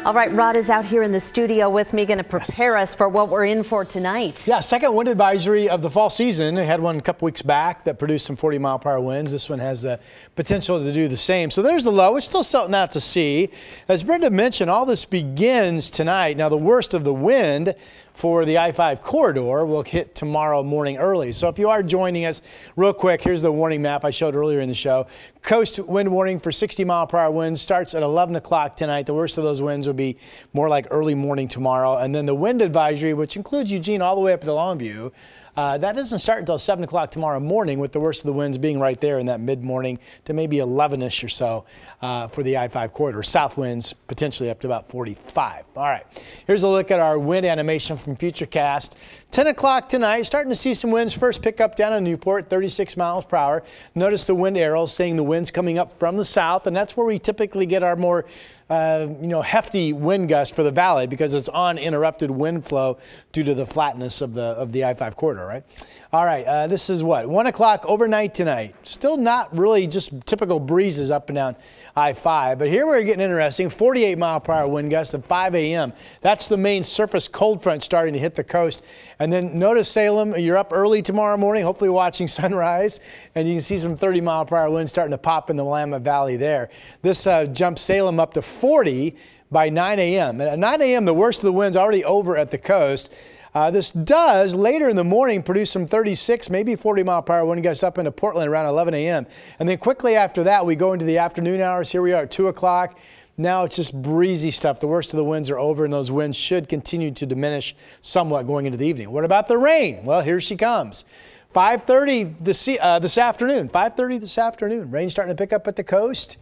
All right, Rod is out here in the studio with me, going to prepare us for what we're in for tonight. Yeah, second wind advisory of the fall season. We had one a couple weeks back that produced some 40-mile-per-hour winds. This one has the potential to do the same. So there's the low. It's still something out to see. As Brenda mentioned, all this begins tonight. Now, the worst of the wind for the I-5 corridor will hit tomorrow morning early. So if you are joining us real quick, here's the warning map I showed earlier in the show. Coast wind warning for 60-mile-per-hour winds starts at 11 o'clock tonight. The worst of those winds will be more like early morning tomorrow. And then the wind advisory, which includes Eugene all the way up to Longview, that doesn't start until 7 o'clock tomorrow morning, with the worst of the winds being right there in that mid-morning to maybe 11-ish or so for the I-5 corridor. South winds potentially up to about 45. All right, here's a look at our wind animation from Futurecast. 10 o'clock tonight, starting to see some winds first pick up down in Newport, 36 miles per hour. Notice the wind arrows saying the winds coming up from the south, and that's where we typically get our more hefty wind gusts for the valley, because it's uninterrupted wind flow due to the flatness of the I-5 corridor, right? All right, this is what, 1 o'clock overnight tonight. Still not really just typical breezes up and down I-5, but here we're getting interesting. 48-mile-per-hour wind gusts at 5 a.m. That's the main surface cold front starting to hit the coast. And then notice Salem, you're up early tomorrow morning, hopefully watching sunrise, and you can see some 30-mile-per-hour winds starting to pop in the Willamette Valley there. This jumps Salem up to 40 by 9 a.m. And at 9 a.m., the worst of the winds already over at the coast. This does later in the morning produce some 36, maybe 40-mile-per-hour wind gusts up into Portland around 11 a.m. And then quickly after that, we go into the afternoon hours. Here we are at 2 o'clock. Now it's just breezy stuff. The worst of the winds are over, and those winds should continue to diminish somewhat going into the evening. What about the rain? Well, here she comes. 5:30 this afternoon. 5:30 this afternoon. Rain starting to pick up at the coast.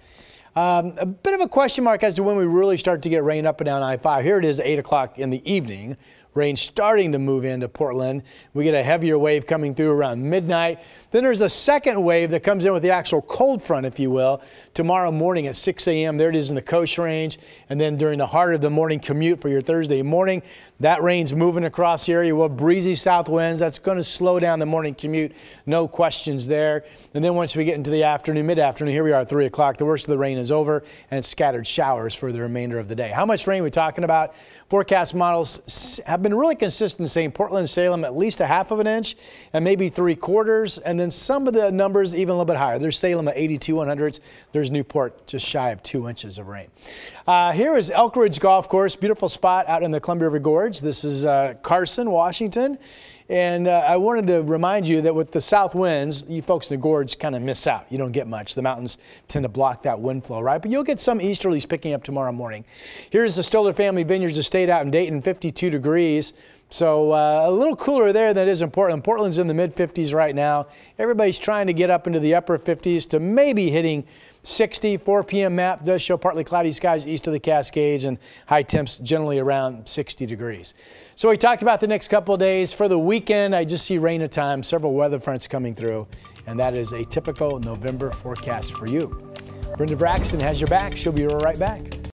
A bit of a question mark as to when we really start to get rain up and down I-5. Here it is, 8 o'clock in the evening. Rain starting to move into Portland. We get a heavier wave coming through around midnight. Then there's a second wave that comes in with the actual cold front, if you will, tomorrow morning at 6 a.m. There it is in the Coast Range. And then during the heart of the morning commute for your Thursday morning, that rain's moving across the area. Well, breezy south winds. That's going to slow down the morning commute. No questions there. And then once we get into the afternoon, mid-afternoon, here we are at 3 o'clock. The worst of the rain is over, and it's scattered showers for the remainder of the day. How much rain are we talking about? Forecast models have been really consistent, saying Portland and Salem at least a half of an inch and maybe 3/4. And then some of the numbers even a little bit higher. There's Salem at 82/100. There's Newport just shy of 2 inches of rain. Here is Elk Ridge Golf Course. Beautiful spot out in the Columbia River Gorge. This is Carson, Washington. And I wanted to remind you that with the south winds, you folks in the gorge kind of miss out. You don't get much. The mountains tend to block that wind flow, right? But you'll get some easterlies picking up tomorrow morning. Here's the Stoller Family Vineyards Estate out in Dayton, 52 degrees. So a little cooler there than it is in Portland. Portland's in the mid-50s right now. Everybody's trying to get up into the upper 50s to maybe hitting 60. 4 p.m. map does show partly cloudy skies east of the Cascades and high temps generally around 60 degrees. So we talked about the next couple of days. For the weekend, I just see rain at times, several weather fronts coming through, and that is a typical November forecast for you. Brenda Braxton has your back. She'll be right back.